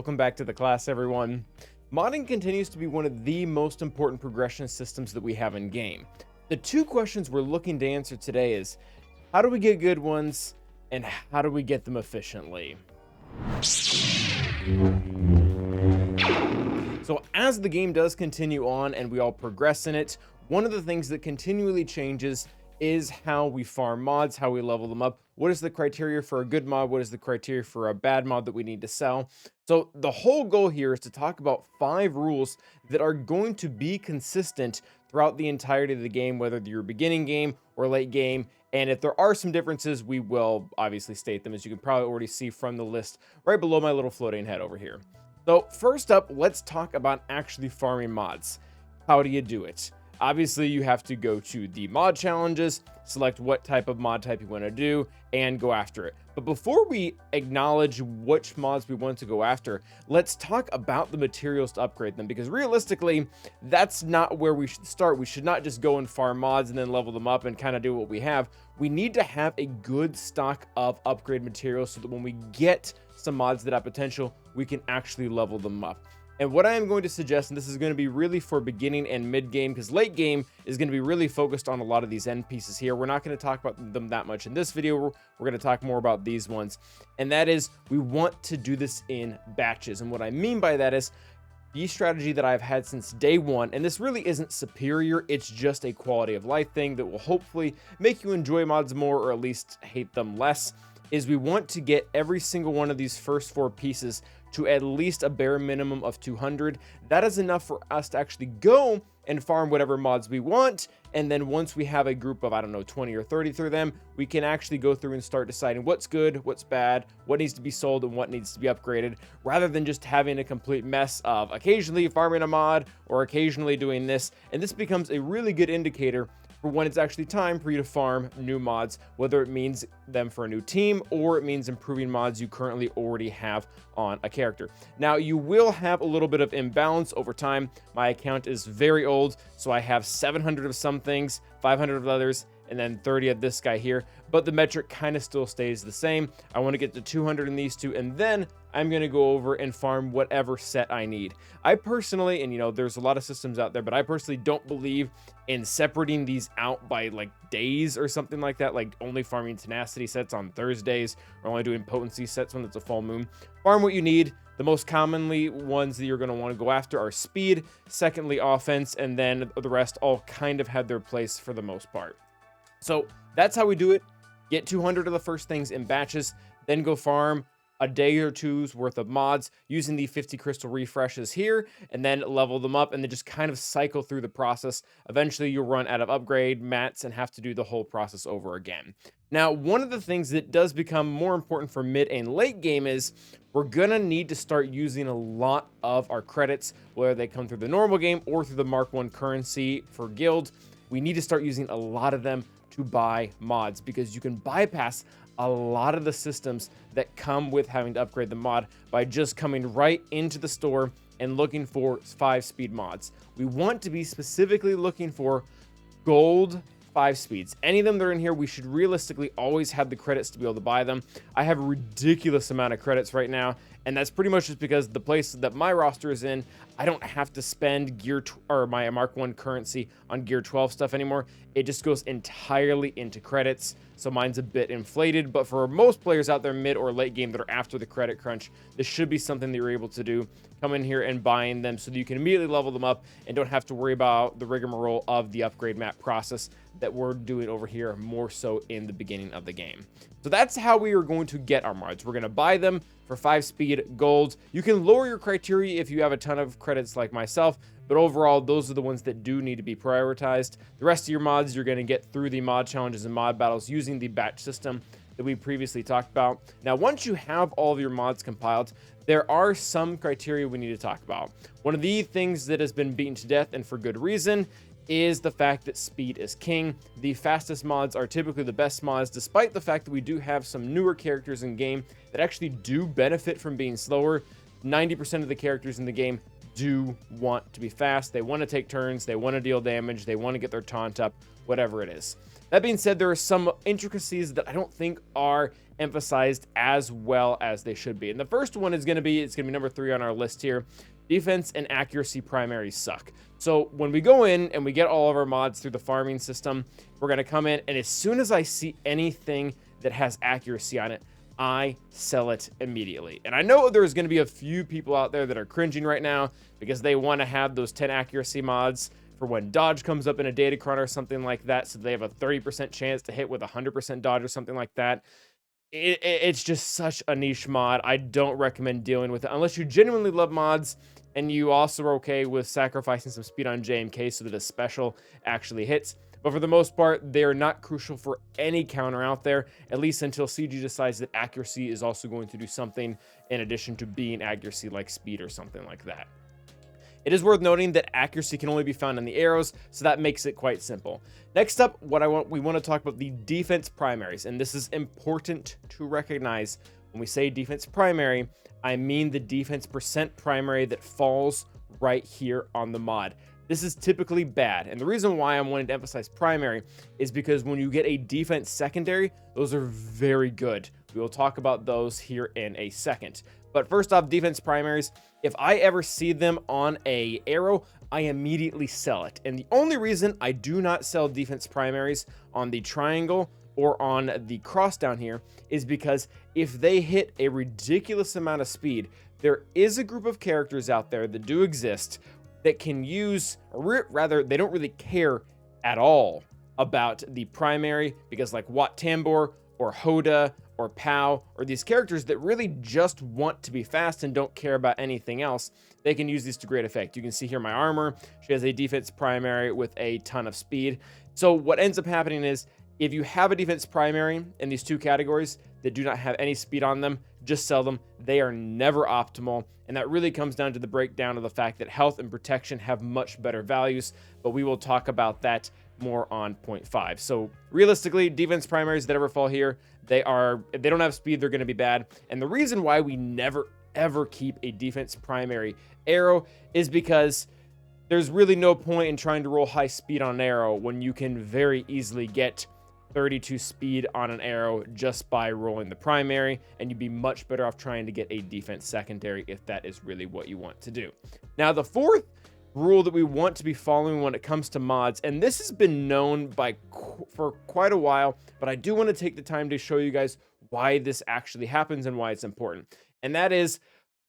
Welcome back to the class, everyone. Modding continues to be one of the most important progression systems that we have in game. The two questions we're looking to answer today is, how do we get good ones, and how do we get them efficiently? So as the game does continue on and we all progress in it, one of the things that continually changes is how we farm mods, how we level them up. What is the criteria for a good mod? What is the criteria for a bad mod that we need to sell? So the whole goal here is to talk about 5 rules that are going to be consistent throughout the entirety of the game, whether you're beginning game or late game. And if there are some differences, we will obviously state them, as you can probably already see from the list right below my little floating head over here. So first up, let's talk about actually farming mods. How do you do it? Obviously, you have to go to the mod challenges, select what type of mod type you want to do, and go after it. But before we acknowledge which mods we want to go after, let's talk about the materials to upgrade them, because realistically, that's not where we should start. We should not just go and farm mods and then level them up and kind of do what we have. We need to have a good stock of upgrade materials so that when we get some mods that have potential, we can actually level them up. And what I am going to suggest, and this is going to be really for beginning and mid game, because late game is going to be really focused on a lot of these end pieces here. We're not going to talk about them that much in this video. We're going to talk more about these ones. And that is, we want to do this in batches. And what I mean by that is the strategy that I've had since day one, and this really isn't superior, it's just a quality of life thing that will hopefully make you enjoy mods more, or at least hate them less, is we want to get every single one of these first 4 pieces to at least a bare minimum of 200. That is enough for us to actually go and farm whatever mods we want. And then once we have a group of, I don't know, 20 or 30 through them, we can actually go through and start deciding what's good, what's bad, what needs to be sold, and what needs to be upgraded, rather than just having a complete mess of occasionally farming a mod or occasionally doing this. And this becomes a really good indicator for when it's actually time for you to farm new mods, whether it means them for a new team or it means improving mods you currently already have on a character. Now, you will have a little bit of imbalance over time. My account is very old, so I have 700 of some things, 500 of others, and then 30 of this guy here, but the metric kind of still stays the same. I want to get to 200 in these two, and then I'm going to go over and farm whatever set I need. I personally, and you know, there's a lot of systems out there, but I personally don't believe in separating these out by like days or something like that, like only farming tenacity sets on Thursdays or only doing potency sets when it's a full moon. Farm what you need. The most commonly ones that you're going to want to go after are speed, secondly offense, and then the rest all kind of have their place for the most part. So that's how we do it. Get 200 of the first things in batches, then go farm a day or two's worth of mods using the 50 crystal refreshes here, and then level them up, and then just kind of cycle through the process. Eventually you'll run out of upgrade mats and have to do the whole process over again. Now, one of the things that does become more important for mid and late game is we're gonna need to start using a lot of our credits, whether they come through the normal game or through the Mark 1 currency for guild. We need to start using a lot of them to buy mods, because you can bypass a lot of the systems that come with having to upgrade the mod by just coming right into the store and looking for 5 speed mods. We want to be specifically looking for gold 5 speeds. Any of them that are in here, we should realistically always have the credits to be able to buy them. I have a ridiculous amount of credits right now, and that's pretty much just because the place that my roster is in, I don't have to spend my Mark 1 currency on Gear 12 stuff anymore. It just goes entirely into credits, so mine's a bit inflated. But for most players out there mid or late game that are after the credit crunch, this should be something that you're able to do. Come in here and buying them so that you can immediately level them up and don't have to worry about the rigmarole of the upgrade map process that we're doing over here, more so in the beginning of the game. So that's how we are going to get our mods. We're going to buy them for 5 speed gold. You can lower your criteria if you have a ton of credits like myself, but overall, those are the ones that do need to be prioritized. The rest of your mods, you're going to get through the mod challenges and mod battles using the batch system that we previously talked about. Now, once you have all of your mods compiled, there are some criteria we need to talk about. One of the things that has been beaten to death, and for good reason, is the fact that speed is king. The fastest mods are typically the best mods, despite the fact that we do have some newer characters in game that actually do benefit from being slower. 90% of the characters in the game do want to be fast. They want to take turns. They want to deal damage. They want to get their taunt up, whatever it is. That being said, there are some intricacies that I don't think are emphasized as well as they should be. And the first one is going to be, it's going to be number 3 on our list here. Defense and accuracy primaries suck. So when we go in and we get all of our mods through the farming system, we're going to come in, and as soon as I see anything that has accuracy on it, I sell it immediately. And I know there's going to be a few people out there that are cringing right now because they want to have those 10 accuracy mods for when dodge comes up in a Datacron or something like that, so they have a 30% chance to hit with 100% dodge or something like that. It's just such a niche mod. I don't recommend dealing with it unless you genuinely love mods and you also are okay with sacrificing some speed on JMK so that a special actually hits. But for the most part, they are not crucial for any counter out there, at least until CG decides that accuracy is also going to do something in addition to being accuracy like speed or something like that. It is worth noting that accuracy can only be found in the arrows, so that makes it quite simple. Next up, we want to talk about the defense primaries, and this is important to recognize. When we say defense primary, I mean the defense percent primary that falls right here on the mod. This is typically bad, and the reason why I'm wanting to emphasize primary is because when you get a defense secondary, those are very good. We will talk about those here in a second. But first off, defense primaries, if I ever see them on a arrow, I immediately sell it. And the only reason I do not sell defense primaries on the triangle or on the cross down here is because if they hit a ridiculous amount of speed, there is a group of characters out there that do exist that can use, or rather, they don't really care at all about the primary, because like Wat Tambor or Hoda or Pow, or these characters that really just want to be fast and don't care about anything else, they can use these to great effect. You can see here my armor, she has a defense primary with a ton of speed. So what ends up happening is, if you have a defense primary in these two categories that do not have any speed on them, just sell them. They are never optimal, and that really comes down to the breakdown of the fact that health and protection have much better values, but we will talk about that more on point 5. So realistically, defense primaries that ever fall here, if they don't have speed, they're going to be bad. And the reason why we never ever keep a defense primary arrow is because there's really no point in trying to roll high speed on an arrow when you can very easily get 32 speed on an arrow just by rolling the primary, and you'd be much better off trying to get a defense secondary if that is really what you want to do. Now, the fourth rule that we want to be following when it comes to mods, and this has been known for quite a while, but I do want to take the time to show you guys why this actually happens and why it's important. And that is,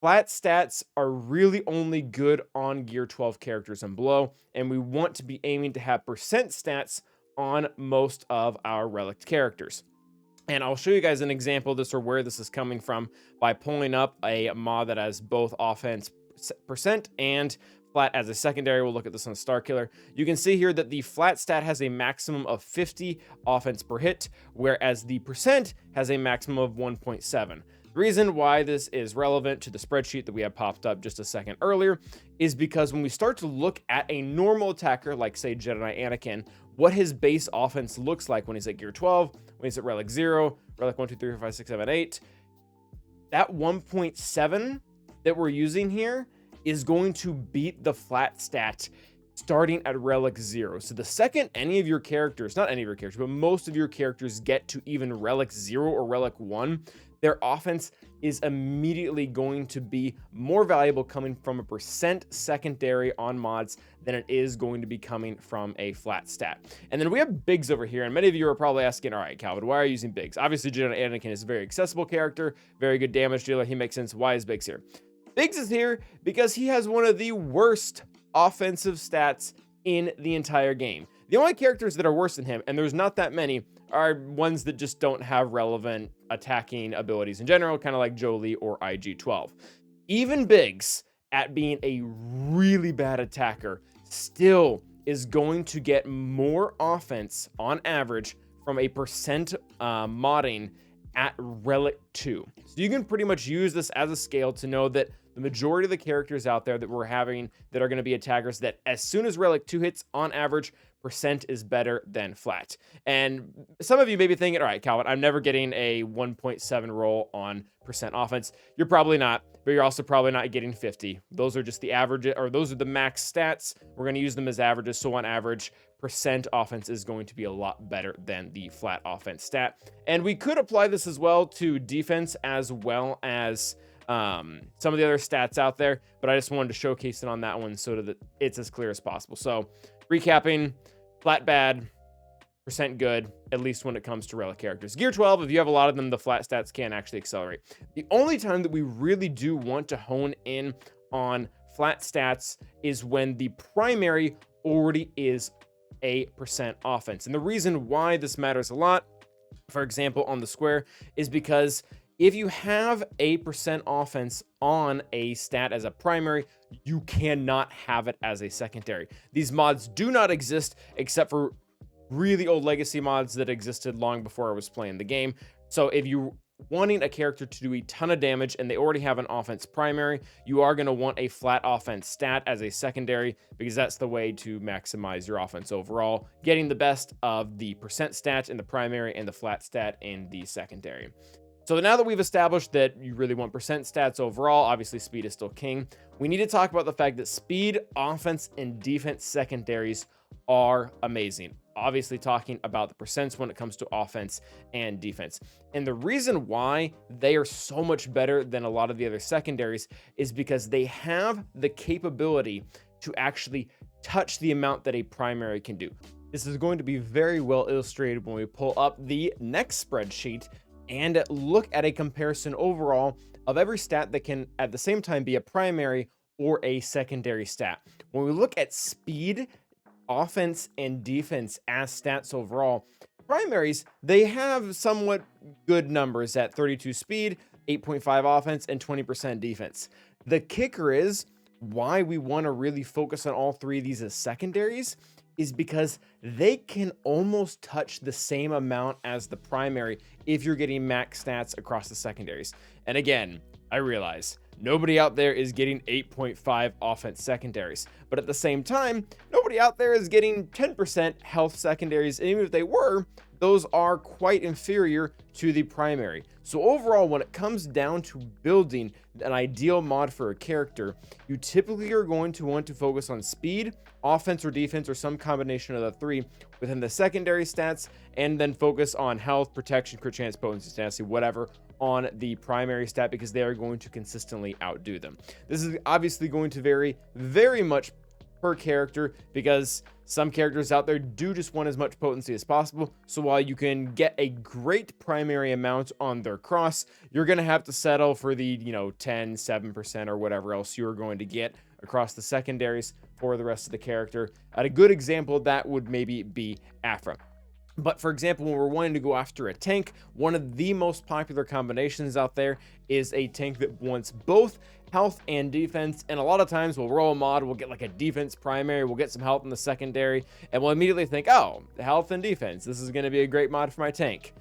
flat stats are really only good on Gear 12 characters and below, and we want to be aiming to have percent stats on most of our relic characters. And I'll show you guys an example of this, or where this is coming from, by pulling up a mod that has both offense percent and flat as a secondary. We'll look at this on Starkiller. You can see here that the flat stat has a maximum of 50 offense per hit, whereas the percent has a maximum of 1.7. The reason why this is relevant to the spreadsheet that we had popped up just a second earlier is because when we start to look at a normal attacker, like say Jedi Anakin, what his base offense looks like when he's at Gear 12, when he's at Relic 0, Relic 1, 2, 3, 4, 5, 6, 7, 8, that 1.7 that we're using here is going to beat the flat stat starting at Relic 0. So the second any of your characters, not any of your characters, but most of your characters get to even Relic 0 or Relic 1, their offense is immediately going to be more valuable coming from a percent secondary on mods than it is going to be coming from a flat stat. And then we have Biggs over here, and many of you are probably asking, all right, Calvin, why are you using Biggs? Obviously, Jedi Anakin is a very accessible character, very good damage dealer. He makes sense. Why is Biggs here? Biggs is here because he has one of the worst offensive stats in the entire game. The only characters that are worse than him, and there's not that many, are ones that just don't have relevant attacking abilities in general, kind of like Jolie or IG-12. Even Biggs, at being a really bad attacker, still is going to get more offense on average from a percent modding at Relic 2. So you can pretty much use this as a scale to know that the majority of the characters out there that we're having that are going to be attackers that as soon as Relic 2 hits, on average, percent is better than flat. And some of you may be thinking, all right, Calvin, I'm never getting a 1.7 roll on percent offense. You're probably not, but you're also probably not getting 50. Those are just the average, or those are the max stats. We're going to use them as averages. So on average, percent offense is going to be a lot better than the flat offense stat. And we could apply this as well to defense as well as some of the other stats out there, but I just wanted to showcase it on that one so that it's as clear as possible. So recapping, flat bad, percent good, at least when it comes to relic characters. Gear 12, if you have a lot of them, the flat stats can actually accelerate. The only time that we really do want to hone in on flat stats is when the primary already is a percent offense. And the reason why this matters a lot, for example, on the square, is because if you have a percent offense on a stat as a primary, you cannot have it as a secondary. These mods do not exist except for really old legacy mods that existed long before I was playing the game. So if you wanting a character to do a ton of damage and they already have an offense primary, you are going to want a flat offense stat as a secondary, because that's the way to maximize your offense overall, getting the best of the percent stat in the primary and the flat stat in the secondary. So now that we've established that you really want percent stats overall, obviously speed is still king, we need to talk about the fact that speed, offense, and defense secondaries are amazing. Obviously talking about the percents when it comes to offense and defense. And the reason why they are so much better than a lot of the other secondaries is because they have the capability to actually touch the amount that a primary can do. This is going to be very well illustrated when we pull up the next spreadsheet and look at a comparison overall of every stat that can at the same time be a primary or a secondary stat. When we look at speed, offense, and defense as stats overall, primaries, they have somewhat good numbers at 32 speed, 8.5 offense, and 20% defense. The kicker is why we want to really focus on all three of these as secondaries is because they can almost touch the same amount as the primary if you're getting max stats across the secondaries. And again, I realize nobody out there is getting 8.5 offense secondaries, but at the same time, nobody out there is getting 10% health secondaries. And even if they were, those are quite inferior to the primary. So overall, when it comes down to building an ideal mod for a character, you typically are going to want to focus on speed, offense or defense, or some combination of the three within the secondary stats, and then focus on health, protection, crit chance, potency, tenacity, whatever, on the primary stat, because they are going to consistently outdo them. This is obviously going to vary very much per character, because some characters out there do just want as much potency as possible. So while you can get a great primary amount on their cross, you're going to have to settle for the 10, 7% or whatever else you're going to get across the secondaries for the rest of the character. And a good example of that would maybe be Afra. But for example, when we're wanting to go after a tank, one of the most popular combinations out there is a tank that wants both health and defense. And a lot of times we'll roll a mod, we'll get like a defense primary, we'll get some health in the secondary, and we'll immediately think, oh, health and defense, this is going to be a great mod for my tank.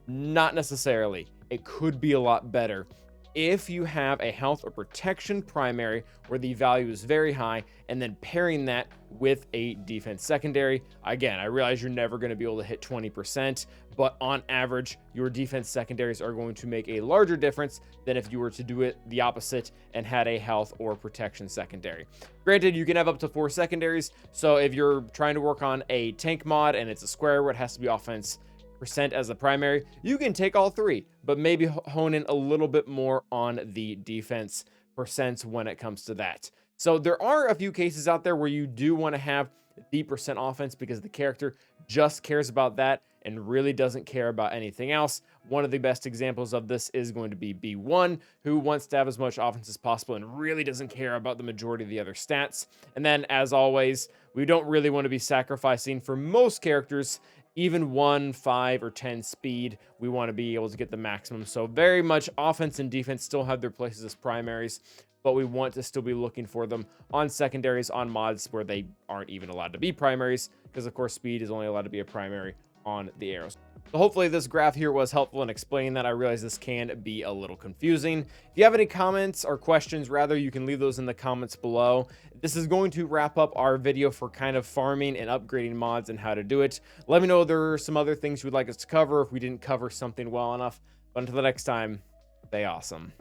Not necessarily. It could be a lot better if you have a health or protection primary where the value is very high, and then pairing that with a defense secondary. Again, I realize you're never going to be able to hit 20%, but on average, your defense secondaries are going to make a larger difference than if you were to do it the opposite and had a health or protection secondary. Granted, you can have up to 4 secondaries, so if you're trying to work on a tank mod and it's a square where it has to be offense percent as the primary, you can take all 3, but maybe hone in a little bit more on the defense percents when it comes to that. So there are a few cases out there where you do want to have the percent offense because the character just cares about that and really doesn't care about anything else. One of the best examples of this is going to be B1, who wants to have as much offense as possible and really doesn't care about the majority of the other stats. And then, as always, we don't really want to be sacrificing for most characters even 1, 5, or 10 speed. We want to be able to get the maximum. So very much offense and defense still have their places as primaries, but we want to still be looking for them on secondaries, on mods where they aren't even allowed to be primaries, because of course speed is only allowed to be a primary on the arrows. So hopefully this graph here was helpful in explaining that. I realize this can be a little confusing. If you have any comments or questions, rather, you can leave those in the comments below. This is going to wrap up our video for kind of farming and upgrading mods and how to do it. Let me know if there are some other things you'd like us to cover if we didn't cover something well enough. But until the next time, stay awesome.